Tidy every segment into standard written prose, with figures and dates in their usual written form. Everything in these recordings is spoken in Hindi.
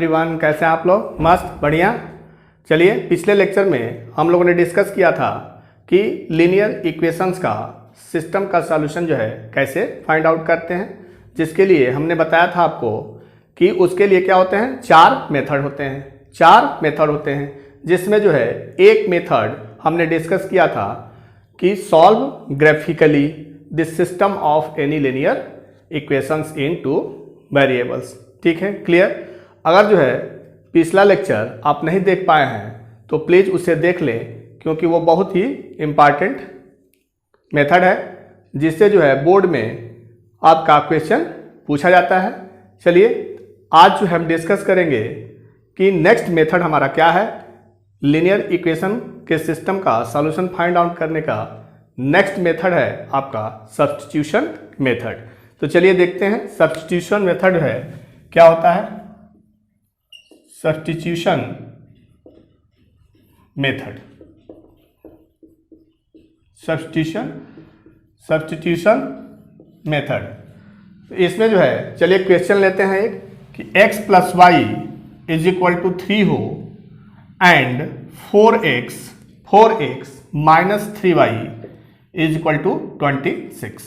एवरीवन, कैसे हैं आप लोग? मस्त, बढ़िया। चलिए, पिछले लेक्चर में हम लोगों ने डिस्कस किया था कि लीनियर इक्वेशंस का सिस्टम का सॉल्यूशन जो है कैसे फाइंड आउट करते हैं, जिसके लिए हमने बताया था आपको कि उसके लिए क्या होते हैं, चार मेथड होते हैं, जिसमें जो है एक मेथड हमने डिस्कस किया था कि solve graphically the system of any linear equations in two variables. ठीक है, क्लियर। अगर जो है पिछला लेक्चर आप नहीं देख पाए हैं तो प्लीज़ उसे देख लें, क्योंकि वो बहुत ही इम्पॉर्टेंट मेथड है जिससे जो है बोर्ड में आपका क्वेश्चन पूछा जाता है। चलिए, आज जो हम डिस्कस करेंगे कि नेक्स्ट मेथड हमारा क्या है, लीनियर इक्वेशन के सिस्टम का सॉल्यूशन फाइंड आउट करने का नेक्स्ट मेथड है आपका सब्स्टिट्यूशन मेथड। तो चलिए देखते हैं सब्स्टिट्यूशन मेथड है क्या होता है। Substitution method, substitution method. इसमें जो है, चलिए क्वेश्चन लेते हैं एक कि x plus y is equal to 3 हो and 4x minus 3y is equal to 26।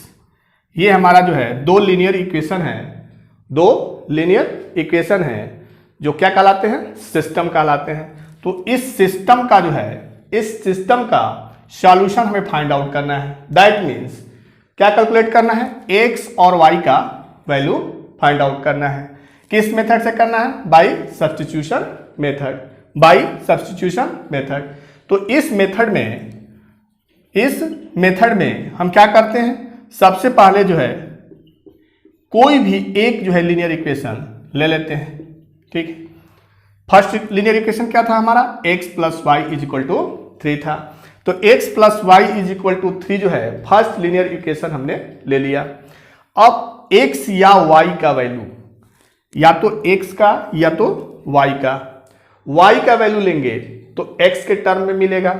ये हमारा जो है दो लीनियर इक्वेशन है जो क्या कहलाते हैं, सिस्टम कहलाते हैं। तो इस सिस्टम का जो है, इस सिस्टम का सॉल्यूशन हमें फाइंड आउट करना है। दैट मीन्स क्या कैलकुलेट करना है, x और y का वैल्यू फाइंड आउट करना है। किस मेथड से करना है, बाय सब्स्टिट्यूशन मेथड। तो इस मेथड में हम क्या करते हैं, सबसे पहले जो है कोई भी एक जो है लीनियर इक्वेशन ले लेते हैं। ठीक है, फर्स्ट लीनियर इक्वेशन क्या था हमारा, x plus y is equal to 3 था। तो x plus y is equal to 3 जो है फर्स्ट लीनियर इक्वेशन हमने ले लिया। अब x या y का वैल्यू, या तो x का या तो y का वैल्यू लेंगे तो x के टर्म में मिलेगा,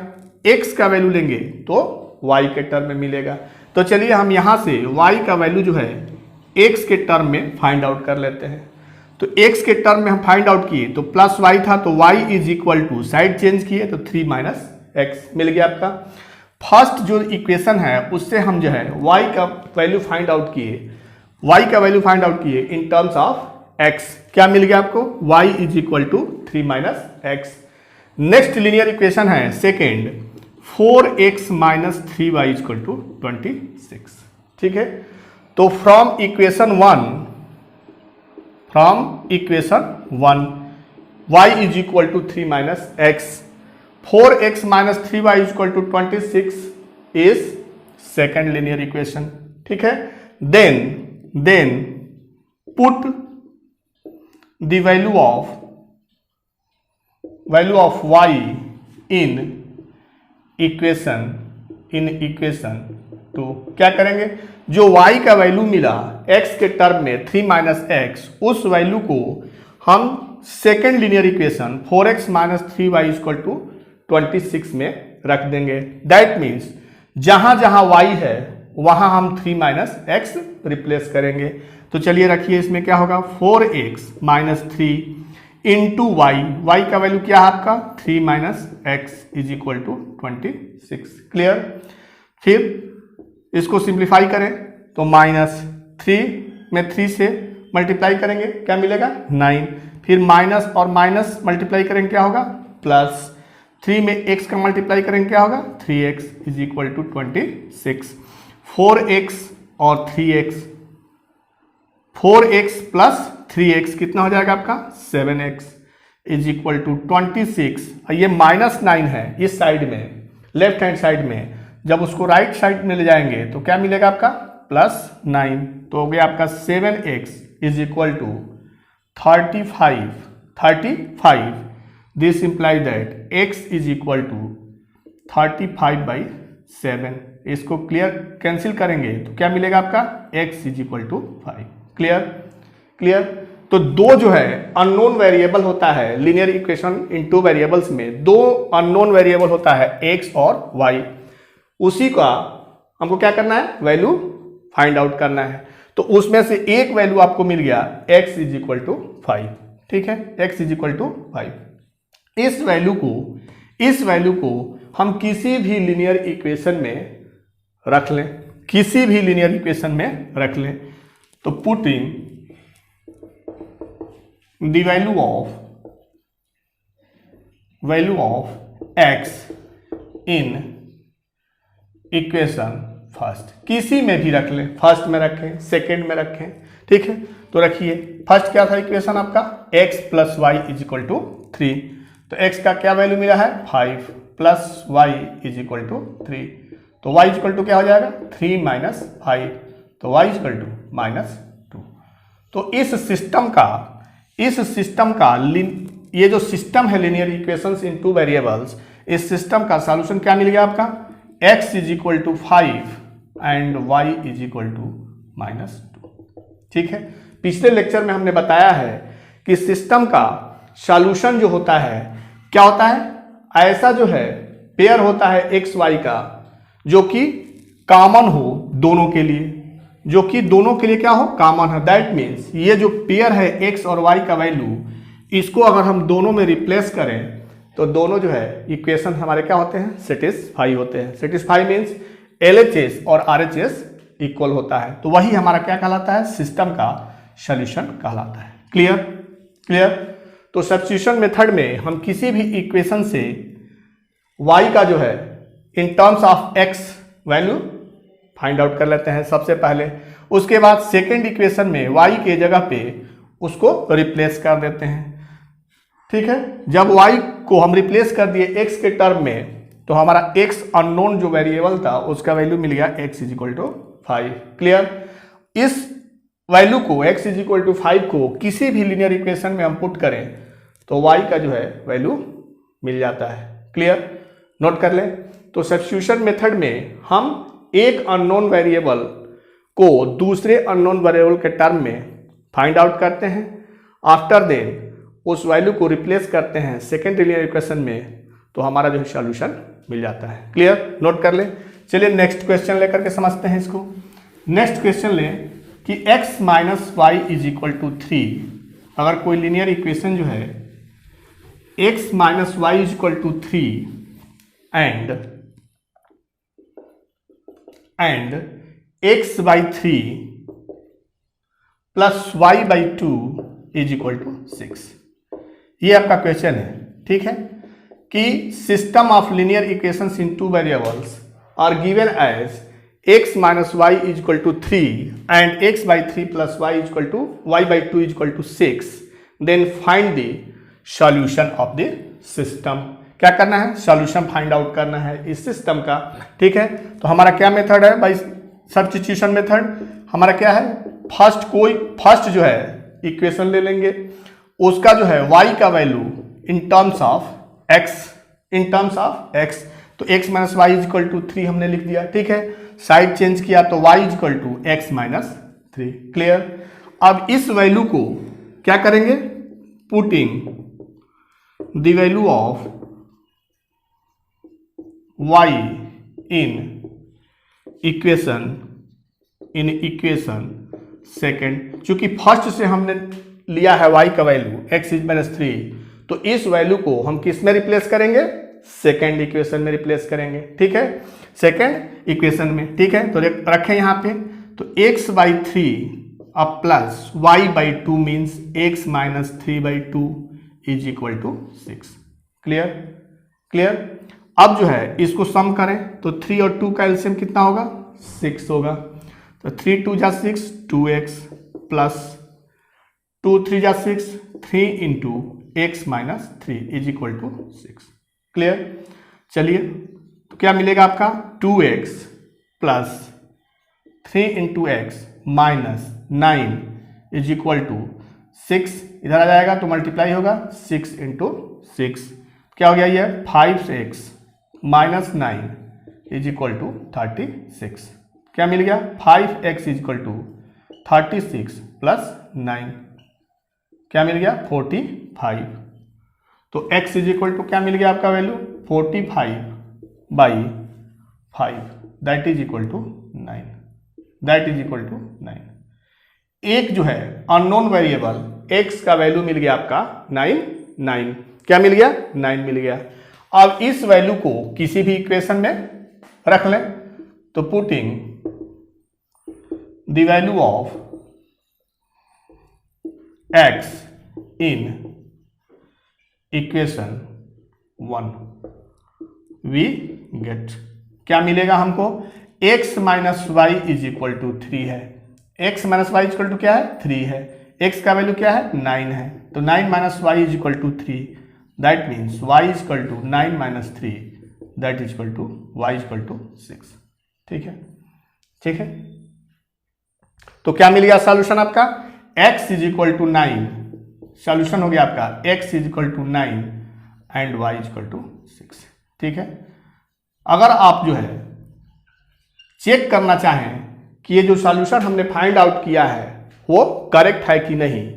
x का वैल्यू लेंगे तो y के टर्म में मिलेगा। तो चलिए हम यहां से y का वैल्यू जो है x के टर्म में फाइंड आउट कर लेते हैं। तो x के टर्म में हम फाइंड आउट किए तो प्लस y था, तो y is equal to side change किए तो 3 माइनस x मिल गया आपका। फर्स्ट जो इक्वेशन है उससे हम जो है y का वैल्यू फाइंड आउट किए इन टर्म्स ऑफ x। क्या मिल गया आपको, y is equal to 3 minus x। Next linear equation है second, 4x minus 3y is equal to 26। ठीक है, तो from equation 1 y is equal to 3 minus x, 4x minus 3y is equal to 26 is second linear equation. ठीक है, then put the value of y in equation तो क्या करेंगे, जो y का वैल्यू मिला x के टर्म में 3 माइनस x, उस वैल्यू को हम second linear equation 4x minus 3y equal to 26 में रख देंगे। दैट मीन्स जहां जहां y है वहां हम 3 माइनस x रिप्लेस करेंगे। तो चलिए रखिए, इसमें क्या होगा, 4x माइनस 3 इंटू y का वैल्यू क्या है आपका 3 minus x is equal to 26। Clear. फिर इसको सिंप्लीफाई करें तो माइनस 3 में 3 से मल्टीप्लाई करेंगे क्या मिलेगा 9, फिर माइनस और माइनस मल्टीप्लाई करेंगे क्या होगा प्लस, 3 में x का मल्टीप्लाई करेंगे क्या होगा 3x is equal to 26। 4x और 3x, 4x प्लस 3x कितना हो जाएगा आपका 7x इज इक्वल टू 26। ये माइनस 9 है इस साइड में, लेफ्ट हैंड साइड में, जब उसको राइट साइड में ले जाएंगे तो क्या मिलेगा आपका प्लस 9, तो हो गया आपका 7x is equal to 35। This imply that x is equal to 35/7। इसको क्लियर कैंसिल करेंगे तो क्या मिलेगा आपका x is equal to 5। Clear. तो दो जो है अननोन वेरिएबल होता है linear equation in two variables में, दो अननोन वेरिएबल होता है x और y, उसी का हमको क्या करना है, वैल्यू फाइंड आउट करना है। तो उसमें से एक वैल्यू आपको मिल गया x इज इक्वल टू 5। ठीक है, x इज इक्वल टू 5। इस वैल्यू को हम किसी भी लीनियर इक्वेशन में रख लें, किसी भी लीनियर इक्वेशन में रख लें। तो putting the value of x in equation first, किसी में भी रख लें, फर्स्ट में रखें, सेकेंड में रखें, ठीक है। तो रखिए, फर्स्ट क्या था इक्वेशन आपका, x plus y is equal to 3। तो x का क्या वैल्यू मिला है 5 plus y is equal to 3। तो y इज इक्वल टू क्या हो जाएगा 3 माइनस 5, तो y इज इक्वल टू -2। तो इस सिस्टम का ये जो सिस्टम है linear equations in two variables, इस सिस्टम का सॉल्यूशन क्या मिल गया आपका, x is equal to 5 and y is equal to -2। ठीक है, पिछले लेक्चर में हमने बताया है कि सिस्टम का सॉल्यूशन जो होता है क्या होता है, ऐसा जो है पेयर होता है x y का जो कि कॉमन हो दोनों के लिए, जो कि दोनों के लिए क्या हो, कॉमन है। दैट मीन्स ये जो पेयर है x और y का वैल्यू, इसको अगर हम दोनों में रिप्लेस करें तो दोनों जो है इक्वेशन हमारे क्या होते हैं, सेटिस्फाई होते हैं। सेटिस्फाई मीन्स LHS और RHS इक्वल होता है, तो वही हमारा क्या कहलाता है, सिस्टम का सॉल्यूशन कहलाता है। क्लियर। तो सब्स्टिट्यूशन मेथड में हम किसी भी इक्वेशन से y का जो है इन terms of x value find out कर लेते हैं सबसे पहले। उसके बाद सेकेंड इक्वेशन में y के जगह पे उसको रिप्लेस कर देते हैं। ठीक है, जब y को हम रिप्लेस कर दिए x के टर्म में, तो हमारा x अननोन जो वेरिएबल था उसका वैल्यू मिल गया x is equal to 5। Clear. इस वैल्यू को x इज इक्वल टू 5 को किसी भी लीनियर इक्वेशन में हम पुट करें तो y का जो है वैल्यू मिल जाता है। क्लियर, नोट कर लें। तो सब्स्टिट्यूशन मेथड में हम एक अननोन वेरिएबल को दूसरे अननोन वेरिएबल के टर्म में फाइंड आउट करते हैं, आफ्टर देन उस वैल्यू को रिप्लेस करते हैं सेकेंड लीनियर इक्वेशन में, तो हमारा जो है सॉल्यूशन मिल जाता है। क्लियर, नोट कर ले। चलिए नेक्स्ट क्वेश्चन लेकर के समझते हैं इसको। नेक्स्ट क्वेश्चन लें कि x minus y is equal to 3। अगर कोई लीनियर इक्वेशन जो है x minus y is equal to 3 and x by 3 plus y by 2 is equal to 6, ये आपका क्वेश्चन है। ठीक है, कि system of linear equations in two variables are given as x minus y is equal to 3 and x by 3 plus y is equal to y by 2 is equal to 6, then find the solution of the system. क्या करना है, सॉल्यूशन फाइंड आउट करना है इस सिस्टम का। ठीक है, तो हमारा क्या मेथड है भाई, सब्स्टिट्यूशन मेथड। हमारा क्या है, फर्स्ट जो है इक्वेशन ले लेंगे, उसका जो है y का value in terms of x, तो x minus y is equal to 3 हमने लिख दिया। ठीक है, साइड चेंज किया तो y is equal to x minus 3। Clear. अब इस वैल्यू को क्या करेंगे, putting the value of y in equation second, चूंकि फर्स्ट से हमने लिया है y का वैल्यू x इज माइनस 3, तो इस वैल्यू को हम किस में रिप्लेस करेंगे, सेकेंड इक्वेशन में रिप्लेस करेंगे। ठीक है, सेकेंड इक्वेशन में। ठीक है, तो रखें यहाँ पे, तो x बाई 3 अब plus y by 2 means x minus 3 by 2 is equal to 6। Clear. अब जो है इसको सम करें तो 3 और 2 का एलसीएम कितना होगा, 6 होगा। तो 3 2 जा 6, 2x प्लस 2 3 जा 6, 3 into x minus 3 is equal to 6। Clear. चलिए, तो क्या मिलेगा आपका 2x plus 3 into x minus 9 is equal to 6, इधर आ जाएगा तो मल्टीप्लाई होगा 6 इंटू 6, क्या हो गया ये 5x minus 9 is equal to 36। क्या मिल गया, 5x is equal to 36 plus 9, क्या मिल गया 45। तो x इज इक्वल टू क्या मिल गया आपका value 45 by 5, that is equal to 9। एक जो है अननोन वेरिएबल x का वैल्यू मिल गया आपका 9। क्या मिल गया? 9 मिल गया। अब इस वैल्यू को किसी भी इक्वेशन में रख लें, तो putting the value of x in equation 1 we get, क्या मिलेगा हमको? x minus y is equal to 3 है। x minus y is equal to क्या है? 3 है। x का वैल्यू क्या है? 9 है। तो 9 minus y is equal to 3, that means y is equal to 9 minus 3, that is equal to y is equal to 6। ठीक है, ठीक है। तो क्या मिल गया सॉल्यूशन आपका? x is equal to 9, solution हो गया आपका x is equal to 9 and y is equal to 6। ठीक है। अगर आप जो है चेक करना चाहें कि ये जो सॉल्यूशन हमने फाइंड आउट किया है वो करेक्ट है कि नहीं,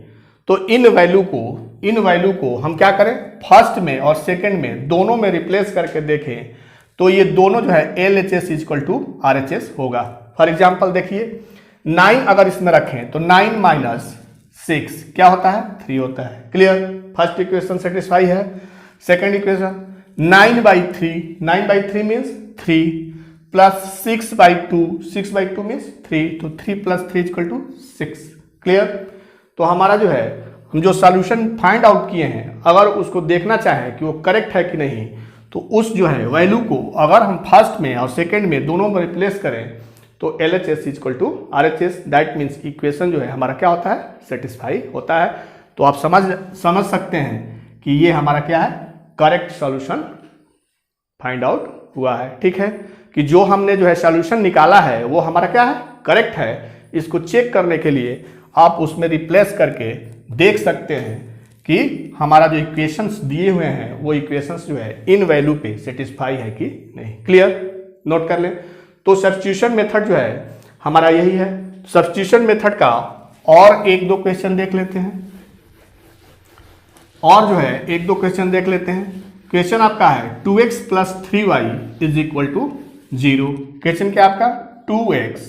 तो इन वैल्यू को हम क्या करें? फर्स्ट में और सेकंड में दोनों में रिप्लेस करके देखें, तो ये दोनों जो है LHS इक्वल टू RHS होगा। फॉर एग्जाम्पल देखिए, 9 अगर इसमें रखें तो 9 माइनस 6 क्या होता है? 3 होता है। क्लियर? फर्स्ट इक्वेशन सेटिस्फाई है। Second equation 9/3 means 3 plus 6/2 means 3, तो 3 प्लस 3 इक्वल टू 6। क्लियर? तो हमारा जो है हम जो सॉल्यूशन फाइंड आउट किए हैं, अगर उसको देखना चाहें कि वो करेक्ट है कि नहीं, तो उस जो है वैल्यू को अगर हम फर्स्ट में और सेकेंड में दोनों में रिप्लेस करें तो LHS equal to RHS, that means equation जो है हमारा क्या होता है? सेटिस्फाई होता है। तो आप समझ सकते हैं कि ये हमारा क्या है? करेक्ट सॉल्यूशन फाइंड आउट हुआ है। ठीक है, कि जो हमने जो है सॉल्यूशन निकाला है वो हमारा क्या है? करेक्ट है। इसको चेक करने के लिए आप उसमें रिप्लेस करके देख सकते हैं कि हमारा जो इक्वेशंस दिए हुए हैं वो इक्वेशंस जो है इन वैल्यू पे सेटिस्फाई है कि नहीं। क्लियर? नोट कर लें। तो सब्स्टिट्यूशन मेथड जो है हमारा यही है। सब्स्टिट्यूशन मेथड का और एक दो क्वेश्चन देख लेते हैं, और जो है एक दो क्वेश्चन देख लेते हैं। क्वेश्चन आपका है 2x plus 3y is equal to 0। Question क्या आपका? 2x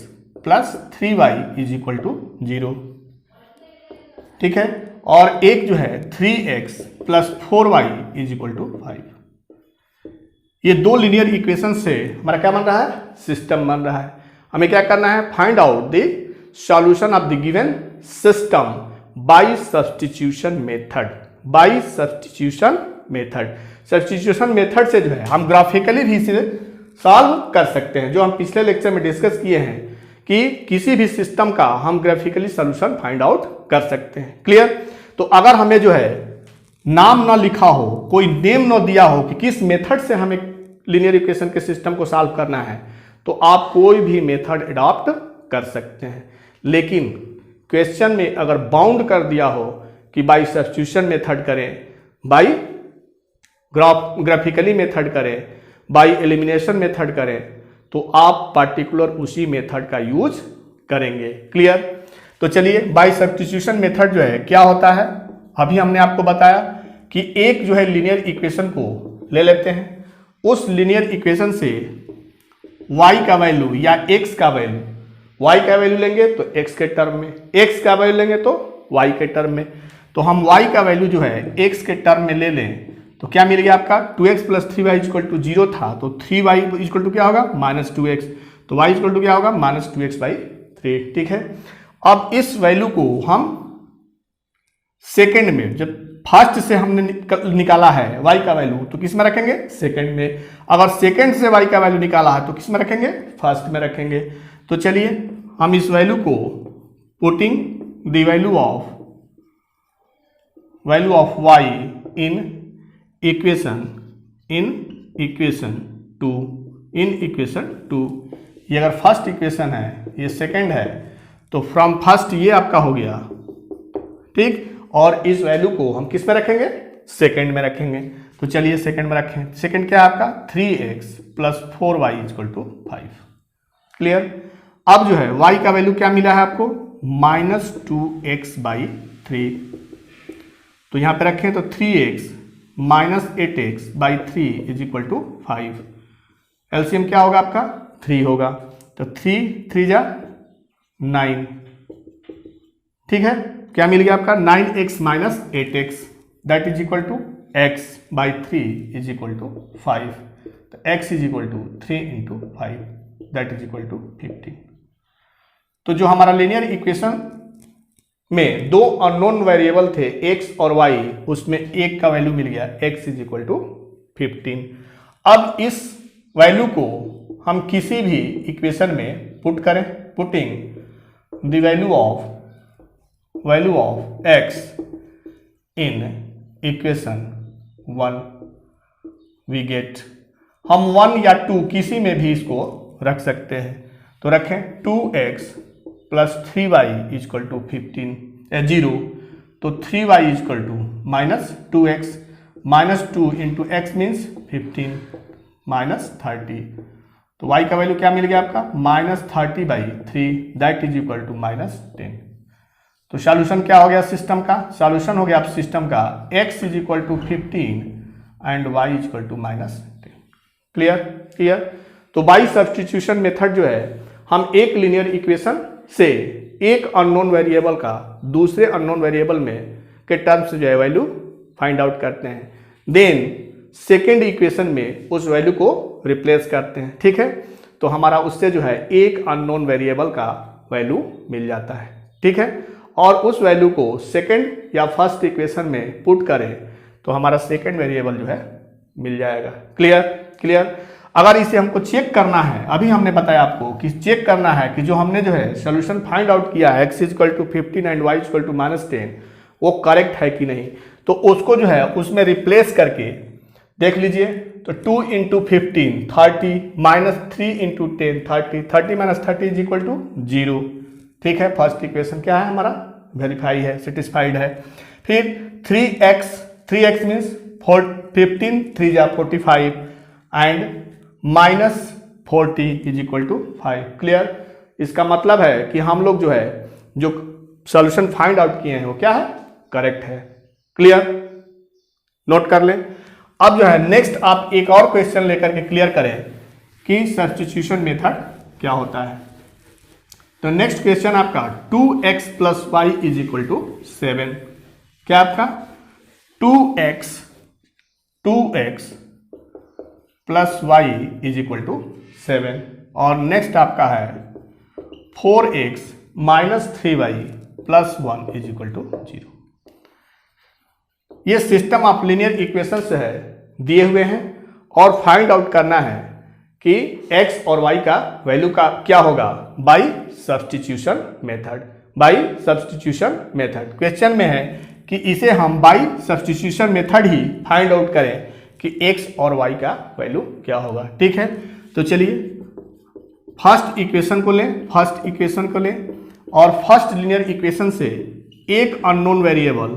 plus 3y is equal to 0। ठीक है, और एक जो है 3x plus 4y is equal to 5। ये दो लीनियर इक्वेशन से हमारा क्या बन रहा है? सिस्टम बन रहा है। हमें क्या करना है? Find out the solution of the given system by substitution method. By substitution method, substitution method से जो है हम ग्राफिकली भी इसे सॉल्व कर सकते हैं, जो हम पिछले लेक्चर में डिस्कस किए हैं कि किसी भी सिस्टम का हम ग्राफिकली सॉल्यूशन फाइंड आउट कर सकते हैं। क्लियर? तो अगर हमें जो है नाम ना लिखा हो, कोई नेम ना दिया हो कि किस मेथड से हमें लीनियर इक्वेशन के सिस्टम को सॉल्व करना है, तो आप कोई भी मेथड अडॉप्ट कर सकते हैं। लेकिन क्वेश्चन में अगर बाउंड कर दिया हो कि बाई सब्स्टिट्यूशन मेथड करें, बाई ग्राफिकली मेथड करें, बाई एलिमिनेशन मेथड करें, तो आप पार्टिकुलर उसी मेथड का यूज करेंगे। क्लियर? तो चलिए, बाई सब्स्टिट्यूशन मेथड जो है क्या होता है, अभी हमने आपको बताया कि एक जो है लीनियर इक्वेशन को ले लेते हैं, उस लीनियर इक्वेशन से y का वैल्यू या x का वैल्यू, y का वैल्यू लेंगे तो x के टर्म में, x का वैल्यू लेंगे तो y के टर्म में। तो हम y का वैल्यू जो है x के टर्म में ले लें तो क्या मिल गया आपका? 2x plus 3y equal to 0 था, तो 3y इक्वल टू क्या होगा? -2x। तो y इक्वल टू क्या होगा? -2x/3। ठीक है, अब इस वैल्यू को हम सेकेंड में, जब फर्स्ट से हमने निकाला है y का वैल्यू, तो किस में रखेंगे? सेकंड में। अगर सेकंड से y का वैल्यू निकाला है तो किस में रखेंगे? फर्स्ट में रखेंगे। तो चलिए हम इस वैल्यू को putting the value of y in equation 2, ये अगर फर्स्ट इक्वेशन है, ये सेकंड है, तो फ्रॉम फर्स्ट ये आपका हो गया। ठीक, और इस वैल्यू को हम किस में रखेंगे? सेकंड में रखेंगे। तो चलिए सेकंड में रखें। सेकंड क्या है आपका? 3x plus 4y equal to 5। Clear? अब जो है y का वैल्यू क्या मिला है आपको? -2x/3। तो यहां पे रखें तो 3x minus 8x/3 is equal to 5। LCM क्या होगा आपका? 3 होगा। तो 3 3 जा 9। ठीक है, क्या मिल गया आपका 9x minus 8x that is equal to x by 3 is equal to 5। तो x is equal to 3 into 5 that is equal to 15। तो जो हमारा लीनियर इक्वेशन में दो अननोन वेरिएबल थे x और y, उसमें एक का वैल्यू मिल गया x इज इक्वल टू 15। अब इस वैल्यू को हम किसी भी इक्वेशन में पुट करें, putting the value of x in equation 1 we get, हम 1 या 2 किसी में भी इसको रख सकते हैं। तो रखें 2x plus 3y is equal to 0, तो 3y is equal to minus 2x, minus 2 into x means 15 minus 30। तो y का वैल्यू क्या मिल गया आपका minus 30/3 that is equal to minus 10। तो सॉल्यूशन क्या हो गया सिस्टम का, सॉल्यूशन हो गया आप सिस्टम का x is equal to 15 and y is equal to minus 10। Clear. तो बाई सब्स्टिट्यूशन मेथड जो है, हम एक लीनियर इक्वेशन से एक अननोन वेरिएबल का दूसरे अननोन वेरिएबल में के टर्म्स जो है वैल्यू फाइंड आउट करते हैं, देन सेकेंड इक्वेशन में उस वैल्यू को रिप्लेस करते हैं। ठीक है, तो हमारा उससे जो है एक अननोन वेरिएबल का वैल्यू मिल जाता है। ठीक है, और उस वैल्यू को सेकेंड या फर्स्ट इक्वेशन में पुट करें तो हमारा सेकेंड वेरिएबल जो है मिल जाएगा। क्लियर। अगर इसे हमको चेक करना है, अभी हमने बताया आपको कि चेक करना है कि जो हमने जो है सोल्यूशन फाइंड आउट किया है x equal to 15 and y equal to minus 10 वो करेक्ट है कि नहीं। तो उसको जो है उसमें रिप्लेस करके देख लीजिए, तो 2 into 15 30 minus 3 into 10 30 minus 30 is equal to 0। ठीक है, फर्स्ट इक्वेशन क्या है हमारा वेरीफाई है, सेटिस्फाइड है। फिर 3x मीन्स 15 3 जा 45 and minus 40 is equal to 5। Clear. इसका मतलब है कि हम लोग जो है जो सॉल्यूशन फाइंड आउट किए हैं वो क्या है करेक्ट है। क्लियर, नोट कर लें। अब जो है नेक्स्ट आप एक और क्वेश्चन लेकर के क्लियर करें कि सब्स्टिट्यूशन मेथड क्या होता है। तो नेक्स्ट क्वेश्चन आपका 2x plus y is equal to 7। क्या आपका 2x plus y is equal to 7 और नेक्स्ट आपका है 4x minus 3y plus 1 is equal to 0। ये सिस्टम ऑफ लीनियर इक्वेशन से है दिए हुए हैं और फाइंड आउट करना है कि x और y का वैल्यू का क्या होगा बाय सब्स्टिट्यूशन मेथड। क्वेश्चन में है कि इसे हम बाय सब्स्टिट्यूशन मेथड ही फाइंड आउट करें कि x और y का वैल्यू क्या होगा। ठीक है, तो चलिए फर्स्ट इक्वेशन को लें और फर्स्ट लीनियर इक्वेशन से एक अननोन वेरिएबल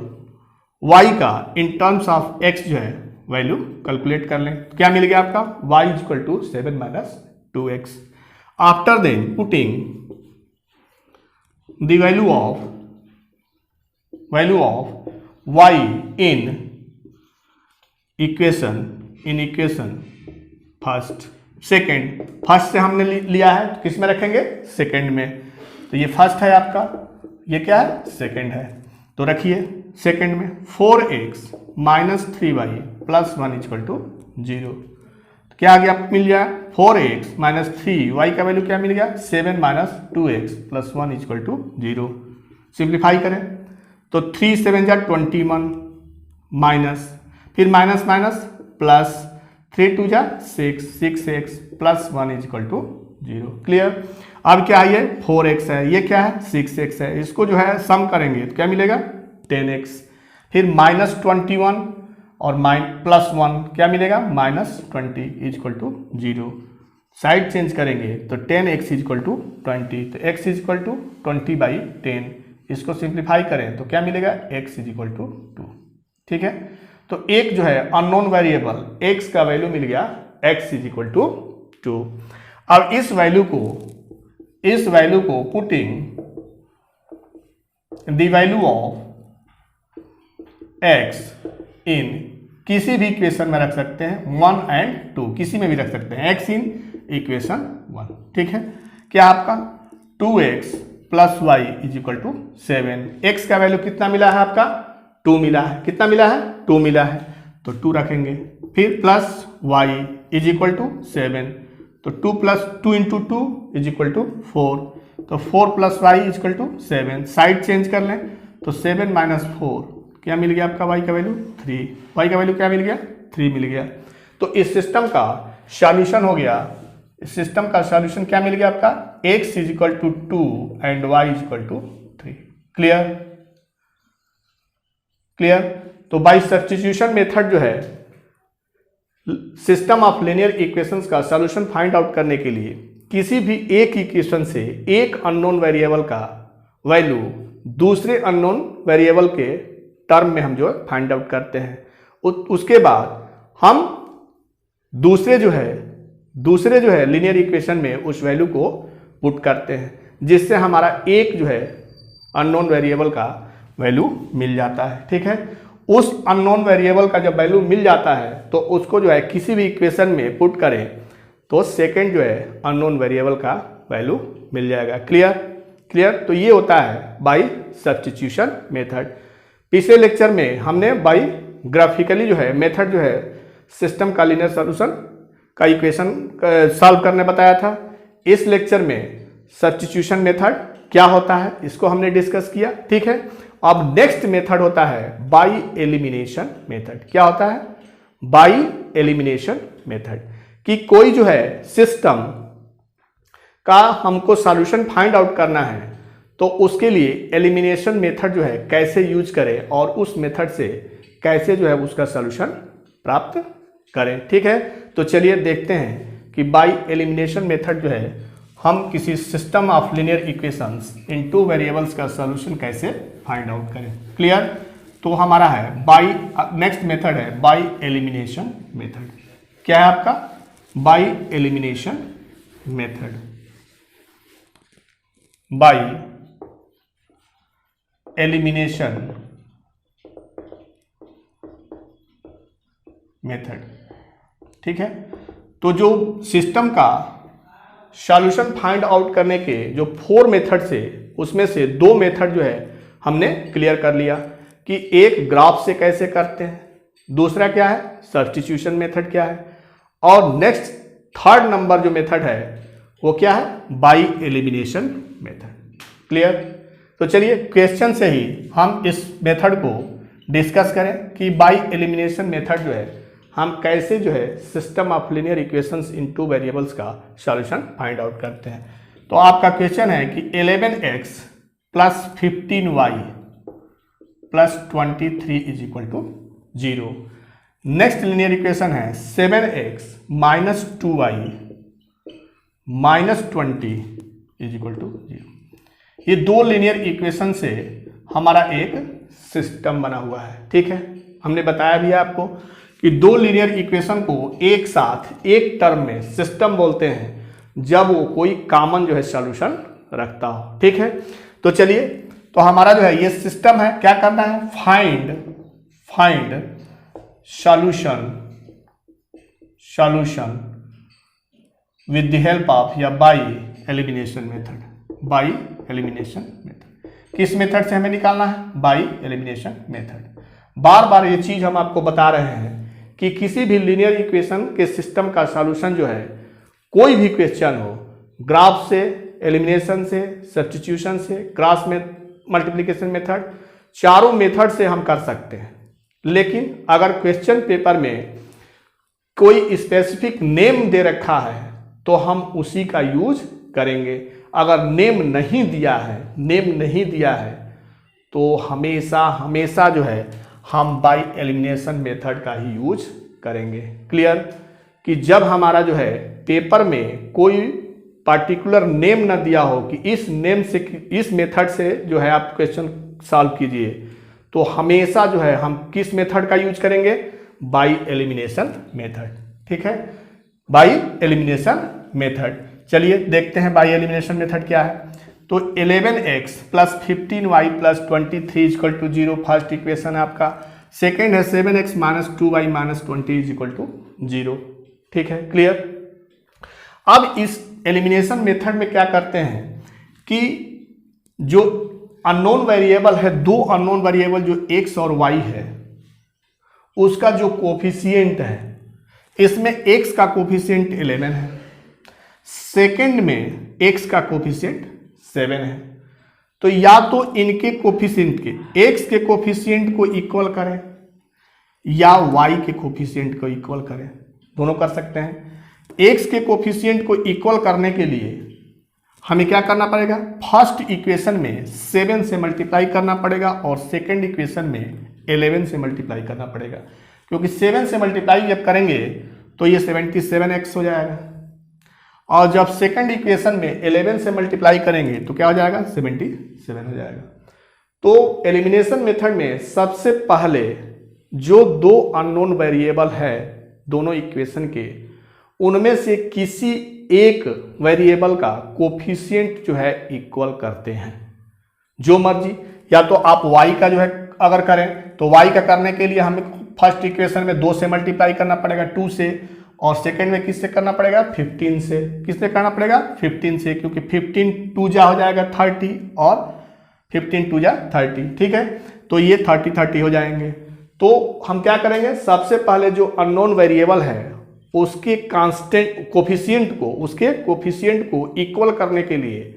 y का इन टर्म्स ऑफ x जो है वैल्यू कैलकुलेट कर लें। क्या मिल गया आपका y is equal to 7 minus 2x। After then putting the value of y in equation first से हमने लिया है तो किस में रखेंगे सेकंड में। तो ये फर्स्ट है आपका, ये क्या है सेकंड है, तो रखिए सेकंड में 4x minus 3y plus 1 equal to 0। तो क्या आ गया मिल गया 4x माइनस 3y का वैल्यू क्या मिल गया 7 minus 2x plus 1 equal to 0। Simplify करें तो 3 7 जा 21 माइनस फिर माइनस प्लस 3 2 जा 6x plus 1 is equal to 0। Clear. अब क्या है ये 4x है, ये क्या है 6x है, इसको जो है सम करेंगे तो क्या मिलेगा 10x। फिर माइनस 21 और प्लस 1 क्या मिलेगा minus 20 is equal to 0। Side change करेंगे तो 10x इज इक्वल टू 20, तो x इज इक्वल टू 20/10। इसको सिंप्लीफाई करें तो क्या मिलेगा x इज इक्वल टू 2। ठीक है, तो एक जो है अननोन वेरिएबल x का वैल्यू मिल गया x इज इक्वल टू 2। अब इस वैल्यू को putting the value of x इन किसी भी इक्वेशन में रख सकते हैं 1 एंड 2, किसी में भी रख सकते हैं x इन इक्वेशन 1। ठीक है, क्या आपका 2x plus y is equal to 7। X का वैल्यू कितना मिला है आपका? 2 मिला है। कितना मिला है? 2 मिला है, तो 2 रखेंगे। फिर plus y is equal to 7, तो 2 plus 2 into 2 is equal to 4, तो 4 plus y is equal to 7। Side change कर लें तो 7 माइनस 4 क्या मिल गया आपका? वाई का वैल्यू 3। वाई का वैल्यू क्या मिल गया? 3 मिल गया। तो इस सिस्टम का सॉल्यूशन हो गया, इस सिस्टम का सॉल्यूशन क्या मिल गया आपका? x is equal to 2 and y is equal to 3। Clear? Clear? तो बाय सब्स्टिट्यूशन मेथड जो है सिस्टम ऑफ लीनियर इक्वेशंस का सॉल्यूशन फाइंड आउट करने के लिए किसी भी एक इक्वेशन से एक अननोन वेरिएबल का वैल्यू दूसरे अननोन वेरिएबल के टर्म में हम जो फाइंड आउट करते हैं। उसके बाद हम दूसरे जो है लीनियर इक्वेशन में उस वैल्यू को पुट करते हैं, जिससे हमारा एक जो है अननोन वेरिएबल का वैल्यू मिल जाता है। ठीक है, उस अननोन वेरिएबल का जब वैल्यू मिल जाता है तो उसको जो है किसी भी इक्वेशन में पुट करें तो सेकंड जो है अननोन वेरिएबल का वैल्यू मिल जाएगा। क्लियर? क्लियर? तो ये होता है बाय सब्स्टिट्यूशन मेथड। पिछले लेक्चर में हमने बाय ग्राफिकली जो है मेथड जो है सिस्टम का लीनियर सॉल्यूशन का इक्वेशन सॉल्व करने बताया था। इस लेक्चर में सब्स्टिट्यूशन मेथड क्या होता है इसको हमने डिस्कस किया। ठीक है, अब नेक्स्ट मेथड होता है बाय एलिमिनेशन मेथड। क्या होता है? बाय एलिमिनेशन मेथड, कि कोई जो है सिस्टम का हमको सॉल्यूशन फाइंड आउट करना है तो उसके लिए एलिमिनेशन मेथड जो है कैसे यूज करें और उस मेथड से कैसे जो है उसका सॉल्यूशन प्राप्त करें। ठीक है, तो चलिए देखते हैं कि बाय एलिमिनेशन मेथड जो है हम किसी system of linear equations in two variables का सॉल्यूशन कैसे फाइंड आउट करें। क्लियर? तो हमारा है बाय, नेक्स्ट मेथड है बाय एलिमिनेशन मेथड। क्या है आपका? Bye elimination method. By elimination method. ठीक है, तो जो सिस्टम का सॉल्यूशन फाइंड आउट करने के जो 4 मेथड से उसमें से 2 मेथड जो है हमने क्लियर कर लिया कि एक ग्राफ से कैसे करते हैं, दूसरा क्या है सब्स्टिट्यूशन मेथड क्या है, और नेक्स्ट थर्ड नंबर जो मेथड है वो क्या है बाय एलिमिनेशन मेथड। क्लियर? तो चलिए क्वेश्चन से ही हम इस मेथड को डिस्कस करें कि बाय एलिमिनेशन मेथड जो है हम कैसे जो है system of linear equations in two variables का सॉल्यूशन फाइंड आउट करते हैं। तो आपका क्वेश्चन है कि 11x plus 15y plus 23 is equal to 0। Next linear equation है 7x minus 2y minus 20 is equal to 0। ये 2 लीनियर इक्वेशन से हमारा एक सिस्टम बना हुआ है। ठीक है, हमने बताया भी है आपको कि 2 लीनियर इक्वेशन को एक साथ एक टर्म में सिस्टम बोलते हैं जब वो कोई कॉमन जो है सॉल्यूशन रखता हो। ठीक है, तो चलिए, तो हमारा जो है ये सिस्टम है, क्या करना है find solution with the help of या by elimination method. By elimination method किस मेथड से हमें निकालना है? By elimination method. बार बार ये चीज हम आपको बता रहे हैं कि किसी भी लीनियर इक्वेशन के सिस्टम का सॉल्यूशन जो है कोई भी क्वेश्चन हो, ग्राफ से, एलिमिनेशन से, सब्स्टिट्यूशन से, क्रॉस में मल्टीप्लिकेशन मेथड, चारों मेथड से हम कर सकते हैं। लेकिन अगर क्वेश्चन पेपर में कोई स्पेसिफिक नेम दे रखा है तो हम उसी का यूज करेंगे। अगर नेम नहीं दिया है तो हमेशा जो है हम बाय एलिमिनेशन मेथड का ही यूज करेंगे। क्लियर? कि जब हमारा जो है पेपर में कोई पार्टिकुलर नेम ना दिया हो कि इस नेम से, इस मेथड से जो है आप क्वेश्चन सॉल्व कीजिए, तो हमेशा जो है हम किस मेथड का यूज करेंगे? Bye elimination method. ठीक है, बाय एलिमिनेशन मेथड। चलिए देखते हैं बाय एलिमिनेशन मेथड क्या है। तो 11x plus 15y plus 23 equal to 0 first equation है आपका। सेकेंड है 7x minus 2y minus 20 is equal to 0। ठीक है, क्लियर? अब इस एलिमिनेशन मेथड में क्या करते हैं कि जो अननोन वेरिएबल है, दो अननोन वेरिएबल जो x और y है, उसका जो कोफिशिएंट है, इसमें x का कोफिशिएंट 11 है, सेकंड में x का कोफिशिएंट 7 है। तो या तो इनके कोफिशिएंट के, x के कोफिशिएंट को इक्वल करें या y के कोफिशिएंट को इक्वल करें, दोनों कर सकते हैं। x के कोफिशिएंट को इक्वल करने के लिए हमें क्या करना पड़ेगा, फर्स्ट इक्वेशन में 7 से मल्टीप्लाई करना पड़ेगा और सेकंड इक्वेशन में 11 से मल्टीप्लाई करना पड़ेगा, क्योंकि 7 से मल्टीप्लाई जब करेंगे तो ये 77x हो जाएगा, और जब सेकंड इक्वेशन में 11 से मल्टीप्लाई करेंगे तो क्या हो जाएगा, 77 हो जाएगा। तो एलिमिनेशन मेथड में सबसे पहले जो दो अननोन वेरिएबल है दोनों इक्वेशन के, उनमें से किसी एक वेरिएबल का कोफिशिएंट जो है इक्वल करते हैं, जो मर्जी। या तो आप y का जो है अगर करें तो y का करने के लिए हमें फर्स्ट इक्वेशन में 2 से मल्टीप्लाई करना पड़ेगा, 2 से, और सेकंड में किससे करना पड़ेगा, 15 से। किससे करना पड़ेगा, 15 से, क्योंकि 15 2 जा हो जाएगा 30 और 15 2 जा 30, ठीक है। तो ये 30 हो जाएंगे। तो हम क्या करेंगे, सबसे पहले जो अननोन वेरिएबल है उसके कांस्टेंट कोफिशिएंट को इक्वल करने के लिए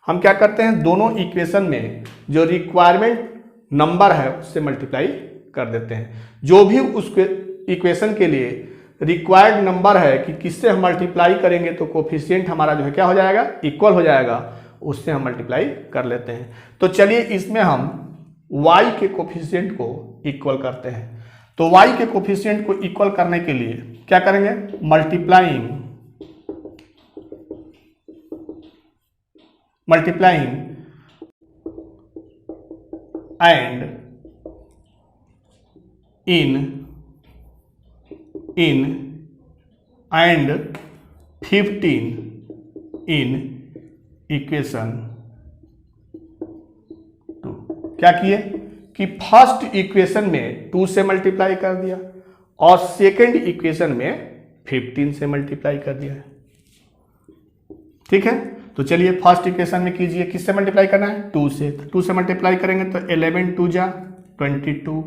हम क्या करते हैं, दोनों इक्वेशन में जो रिक्वायरमेंट नंबर है उससे मल्टीप्लाई कर देते हैं। जो भी उस इक्वेशन के लिए रिक्वायर्ड नंबर है कि किससे हम मल्टीप्लाई करेंगे तो कोफिशिएंट हमारा जो है क्या हो जाएगा, इक्वल हो जाएगा, उससे हम मल्टीप्लाई कर लेते हैं। तो चलिए इसमें हम y के कोफिशिएंट को इक्वल करते हैं। तो y के कोफिशिएंट को इक्वल करने के लिए क्या करेंगे, multiplying and in and 15 in equation 2। क्या किए कि फर्स्ट इक्वेशन में 2 से मल्टीप्लाई कर दिया और सेकंड इक्वेशन में 15 से मल्टीप्लाई कर दिया है, ठीक है। तो चलिए फर्स्ट इक्वेशन में कीजिए, किससे मल्टीप्लाई करना है, 2 से। तो 2 से मल्टीप्लाई करेंगे तो 11 2 जा 22,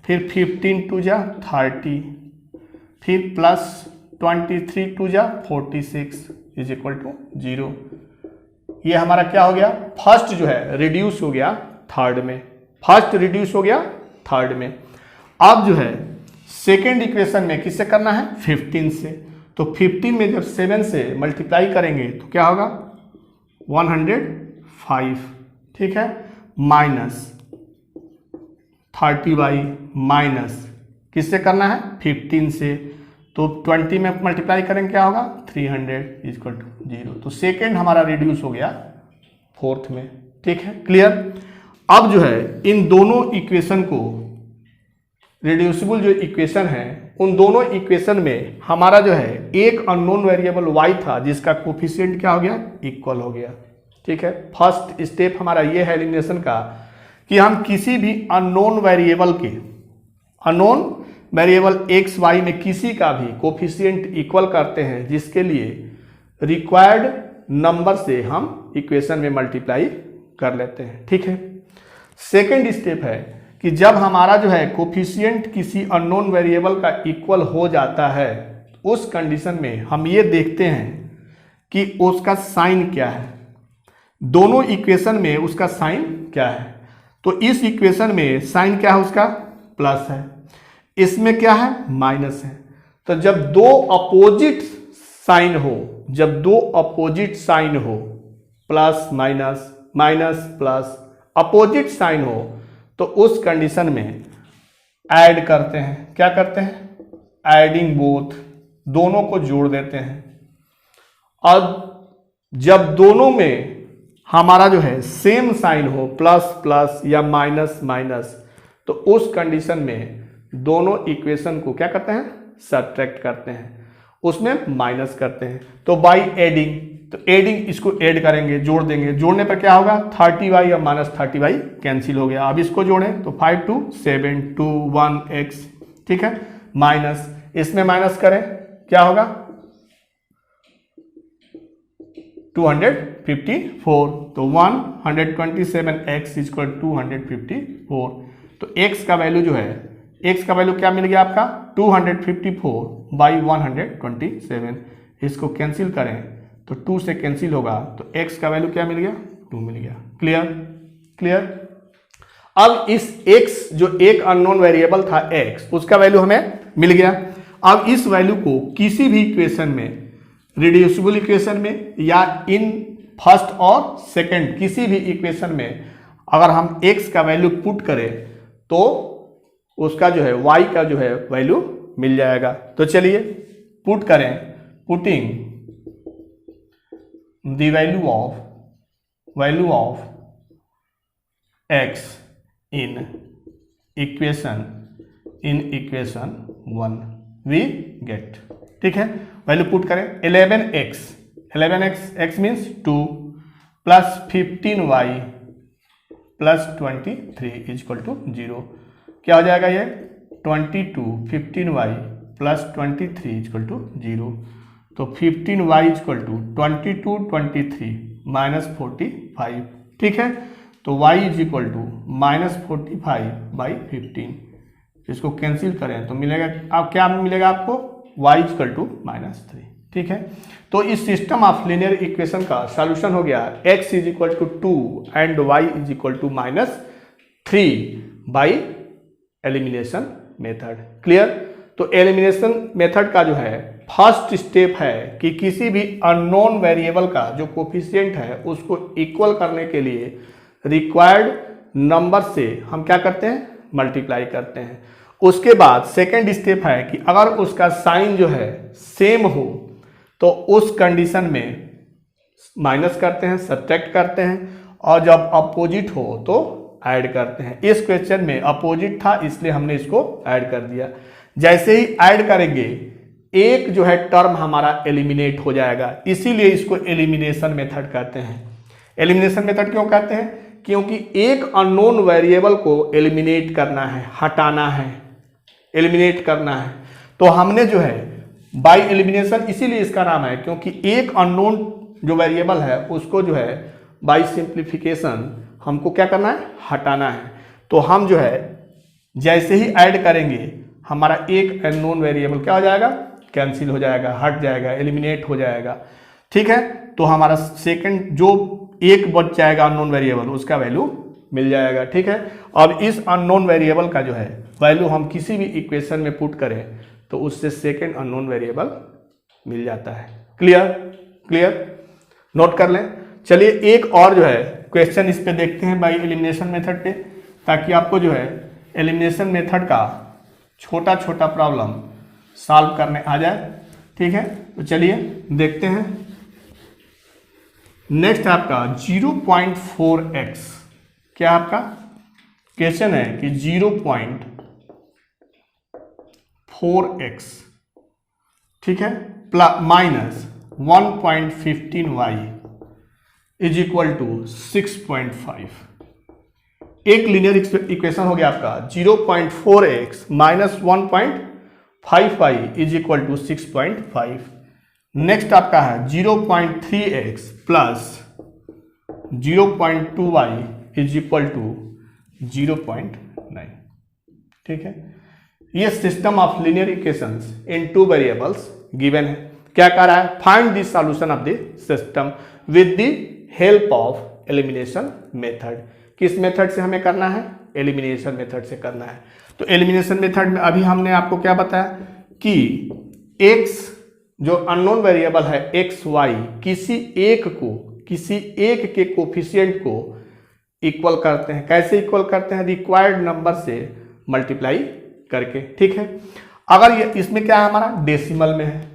फिर 15 2 जा 30, फिर प्लस 23 2 जा 46 इज इक्वल टू 0। ये हमारा क्या हो गया, फर्स्ट जो है रिड्यूस हो गया थर्ड में, फर्स्ट रिड्यूस हो गया थर्ड में। अब जो है सेकेंड इक्वेशन में किससे करना है, 15 से। तो 15 में जब 7 से मल्टीप्लाई करेंगे तो क्या होगा, 105, ठीक है, माइनस 30y माइनस किससे करना है, 15 से। तो 20 में मल्टीप्लाई करेंगे क्या होगा, 300 इक्वल टू 0। तो सेकेंड हमारा रिड्यूस हो गया फोर्थ में, ठीक है, क्लियर। अब जो है इन दोनों इक्वेशन को, रिड्यूसिबल जो इक्वेशन है, उन दोनों इक्वेशन में हमारा जो है एक अननोन वेरिएबल y था जिसका कोफिशिएंट क्या हो गया, इक्वल हो गया, ठीक है। फर्स्ट स्टेप हमारा ये है एलिमिनेशन का कि हम किसी भी अननोन वेरिएबल के, अननोन वेरिएबल x y में किसी का भी कोफिशिएंट इक्वल करते हैं, जिसके लिए रिक्वायर्ड नंबर से हम इक्वेशन में मल्टीप्लाई कर लेते हैं, ठीक है। सेकेंड स्टेप है कि जब हमारा जो है कोफिशिएंट किसी अननोन वेरिएबल का इक्वल हो जाता है, उस कंडीशन में हम ये देखते हैं कि उसका साइन क्या है, दोनों इक्वेशन में उसका साइन क्या है। तो इस इक्वेशन में साइन क्या है, उसका प्लस है, इसमें क्या है, माइनस है। तो जब दो अपोजिट साइन हो, जब दो अपोजिट साइन हो, plus minus minus plus opposite sign हो, तो उस कंडीशन में ऐड करते हैं, क्या करते हैं, एडिंग बोथ, दोनों को जोड़ देते हैं। अब जब दोनों में हमारा जो है सेम साइन हो, प्लस प्लस या माइनस माइनस, तो उस कंडीशन में दोनों इक्वेशन को क्या करते हैं, सब्ट्रैक्ट करते हैं, उसमें माइनस करते हैं। तो बाय एडिंग, तो एडिंग इसको ऐड करेंगे, जोड़ देंगे, जोड़ने पर क्या होगा, 30y और माइनस 30y कैंसिल हो गया। अब इसको जोड़ें तो 5 2 7 2 1 x, ठीक है, माइनस इसमें माइनस करें क्या होगा, 254, तो 127x इक्वल 254। तो x का वैल्यू जो है, x का वैल्यू क्या मिल गया आपका 254 बाई 127। इसको कैंसिल करें तो 2 से कैंसिल होगा, तो x का वैल्यू क्या मिल गया 2 मिल गया। Clear clear. अब इस x जो एक अननोन वेरिएबल था x, उसका वैल्यू हमें मिल गया। अब इस वैल्यू को किसी भी इक्वेशन में, रिड्यूसिबल इक्वेशन में या इन फर्स्ट और सेकंड किसी भी इक्वेशन में अगर हम x का वैल्यू पुट करें तो उसका जो है y का जो है वैल्यू मिल जाएगा। तो चलिए पुट करें, putting the value of x in equation 1 we get. ठीक है, वैल्यू पुट करें 11x means 2 plus 15y plus 23 equal to 0। क्या हो जाएगा ये 22 15y प्लस 23 इक्वल टू 0। तो 15y इक्वल टू 22 23 माइनस 45। ठीक है, तो y is equal to minus 45 by 15। इसको कैंसिल करें तो मिलेगा, अब क्या मिलेगा आपको y इक्वल टू माइनस 3। ठीक है, तो इस सिस्टम ऑफ लीनियर इक्वेशन का सॉल्यूशन हो गया x is equal to 2 and y is equal to minus 3 by elimination method. Clear. तो एलिमिनेशन मेथड का जो है फर्स्ट स्टेप है कि किसी भी अननोन वेरिएबल का जो कोफिशिएंट है उसको इक्वल करने के लिए रिक्वायर्ड नंबर से हम क्या करते हैं, मल्टीप्लाई करते हैं। उसके बाद सेकेंड स्टेप है कि अगर उसका साइन जो है सेम हो तो उस कंडीशन में माइनस करते हैं, सब्ट्रैक्ट करते हैं, और जब अपोजिट हो तो ऐड करते हैं। इस क्वेश्चन में अपोजिट था इसलिए हमने इसको ऐड कर दिया। जैसे ही ऐड करेंगे एक जो है टर्म हमारा एलिमिनेट हो जाएगा, इसीलिए इसको एलिमिनेशन मेथड कहते हैं। एलिमिनेशन मेथड क्यों कहते हैं, क्योंकि एक अननोन वेरिएबल को एलिमिनेट करना है, हटाना है, एलिमिनेट करना है। तो हमने जो है बाय एलिमिनेशन, इसीलिए इसका नाम है, क्योंकि एक अननोन जो वेरिएबल है उसको जो है बाय सिंप्लीफिकेशन हमको क्या करना है, हटाना है। तो हम जो है जैसे ही ऐड करेंगे हमारा एक अननोन वेरिएबल क्या हो जाएगा, कैंसिल हो जाएगा, हट जाएगा, एलिमिनेट हो जाएगा। ठीक है, तो हमारा सेकंड जो एक बच जाएगा अननोन वेरिएबल, उसका वैल्यू मिल जाएगा। ठीक है, अब इस अननोन वेरिएबल का जो है वैल्यू हम किसी भी इक्वेशन में पुट करें तो उससे सेकंड अननोन वेरिएबल मिल जाता है। क्लियर क्लियर, नोट कर लें। चलिए एक और जो है क्वेश्चन इस पे देखते हैं बाय एलिमिनेशन मेथड पे, ताकि आपको जो है एलिमिनेशन मेथड का छोटा छोटा प्रॉब्लम सॉल्व करने आ जाए। ठीक है, तो चलिए देखते हैं। नेक्स्ट आपका 0.4x, क्या आपका क्वेश्चन है कि 0.4x, ठीक है, minus 1.15y is equal to 6.5। एक लीनियर इक्वेशन हो गया आपका 0.4x minus 1.5y is equal to 6.5। Next आपका है 0.3x plus 0.2y is equal to 0.9। ठीक है, ये system of linear equations in two variables given है। क्या कह रहा है, find the solution of the system with the help of elimination method. किस मेथड से हमें करना है, एलिमिनेशन मेथड से करना है। तो एलिमिनेशन मेथड में अभी हमने आपको क्या बताया कि x जो अननोन वेरिएबल है x y, किसी एक के कोफिशिएंट को इक्वल करते हैं। कैसे इक्वल करते हैं, रिक्वायर्ड नंबर से मल्टीप्लाई करके। ठीक है, अगर ये इसमें क्या है हमारा डेसिमल में है,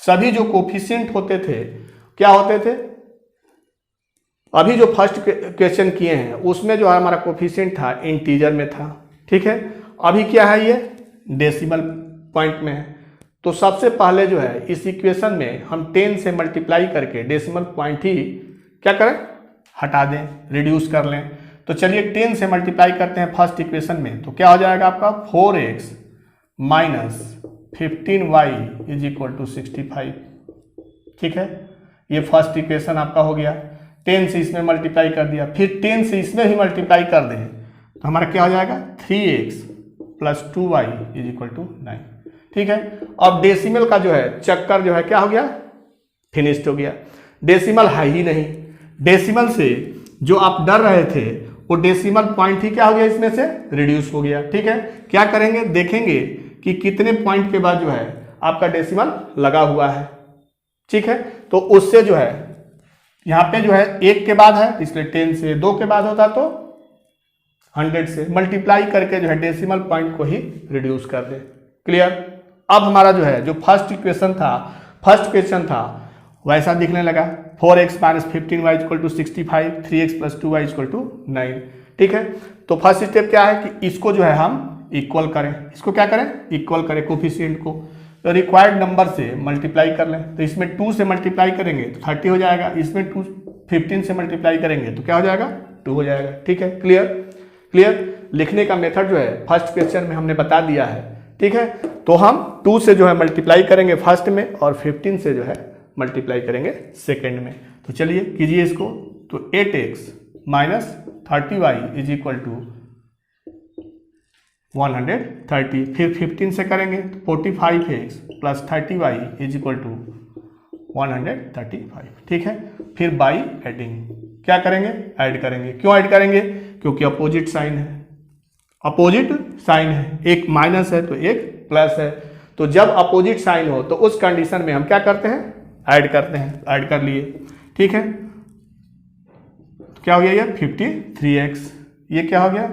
सभी जो कोफिशिएंट होते थे क्या होते थे, अभी जो फर्स्ट क्वेश्चन किए हैं उसमें जो हमारा कोफिशिएंट था इंटीजर में था। ठीक है, अभी क्या है ये डेसिमल पॉइंट में है। तो सबसे पहले जो है इस इक्वेशन में हम 10 से मल्टीप्लाई करके डेसिमल पॉइंट ही क्या करें, हटा दें, रिड्यूस कर लें। तो चलिए 10 से मल्टीप्लाई करते हैं फर्स्ट इक्वेशन में, तो क्या हो जाएगा आपका 4x minus 15y is equal to 65। ठीक है, ये फर्स्ट इक्वेशन आपका हो गया। 10 से इसमें मल्टीप्लाई कर दिया, फिर 10 से इसमें भी मल्टीप्लाई कर दें तो हमारा क्या हो जाएगा 3x + 2y = 9। ठीक है, अब डेसिमल का जो है चक्कर जो है क्या हो गया, फिनिश्ड हो गया। डेसिमल है ही नहीं, डेसिमल से जो आप डर रहे थे वो डेसिमल पॉइंट ही क्या हो गया, इसमें से रिड्यूस हो गया। ठीक है, क्या करेंगे, देखेंगे कि कितने पॉइंट के बाद जो है आपका डेसिमल लगा हुआ है। ठीक है, तो उससे जो है यहाँ पे जो है 1 के बाद है, इसलिए 10 से 2 के बाद होता तो 100 से मल्टीप्लाई करके जो है डेसिमल पॉइंट को ही रिड्यूस कर दे। क्लियर। अब हमारा जो है जो फर्स्ट क्वेश्चन था वैसा दिखने लगा। 4x - 15y = 65, 3x + 2y = 9। ठीक है, तो फर्स्ट स्टेप क्या है कि इसको जो है हम इक्वल करें। इसको क्या करें, इक्वल करें कोफिशिएंट को। तो रिक्वायर्ड नंबर से मल्टीप्लाई कर लें, तो इसमें 2 से मल्टीप्लाई करेंगे तो 30 हो जाएगा, इसमें 15 से मल्टीप्लाई करेंगे तो क्या हो जाएगा 2 हो जाएगा। ठीक है, क्लियर। लिखने का मेथड जो है फर्स्ट क्वेश्चन में हमने बता दिया है। ठीक है, तो हम 2 से जो है मल्टीप्लाई करेंगे फर्स्ट में और 15 से जो है मल्टीप्लाई करेंगे सेकेंड में। तो चलिए कीजिए इसको। तो 8x - 30y = 130, फिर 15 से करेंगे तो 45x + 30y = 135। ठीक है, फिर बाई एडिंग क्या करेंगे, ऐड करेंगे। क्यों ऐड करेंगे, क्योंकि अपोजिट साइन है, एक माइनस है तो एक प्लस है। तो जब अपोजिट साइन हो तो उस कंडीशन में हम क्या करते हैं, ऐड करते हैं। ऐड कर लिए। ठीक है, तो क्या हो गया ये 53x, ये क्या हो गया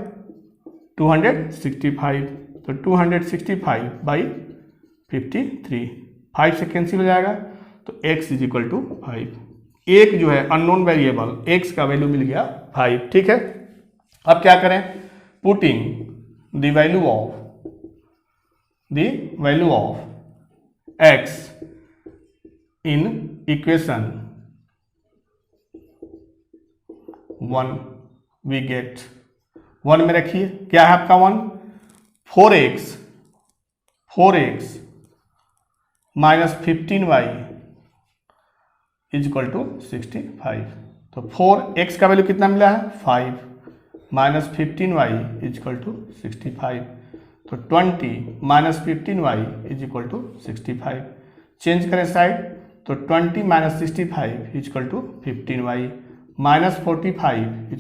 265, तो 265/53, 5 से कैंसिल हो जाएगा तो x = 5। एक जो है अननोन वेरिएबल x का वैल्यू मिल गया 5। ठीक है, अब क्या करें, putting the value of x in equation 1 we get 1 में रखिए। क्या है आपका 1, 4x - 15y = 65। तो 4x का वैल्यू कितना मिला है 5 - 15y = 65, तो 20 - 15y = 65। चेंज करें साइड, तो 20 - 65 = 15y - 45 =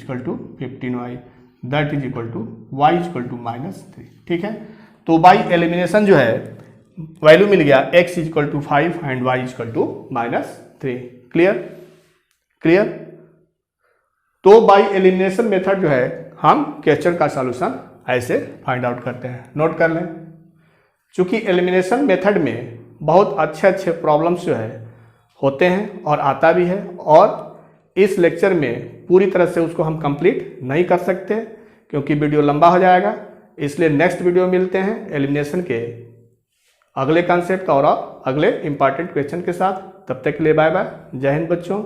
15y, that is equal to y = -3। ठीक है, तो बाई एलिमिनेशन जो है वैल्यू मिल गया x = 5 एंड y = -3। क्लियर। तो बाई एलिमिनेशन मेथड जो है हम क्वेश्चन का सॉल्यूशन ऐसे फाइंड आउट करते हैं। नोट कर लें, चूंकि एलिमिनेशन मेथड में बहुत अच्छे प्रॉब्लम्स जो है होते हैं और आता भी है, और इस लेक्चर में पूरी तरह से उसको हम कंप्लीट नहीं कर सकते क्योंकि वीडियो लंबा हो जाएगा। इसलिए नेक्स्ट वीडियो मिलते हैं एलिमिनेशन के अगले कॉन्सेप्ट और अगले इंपॉर्टेंट क्वेश्चन के साथ। तब तक के लिए बाय बाय। जय हिंद बच्चों।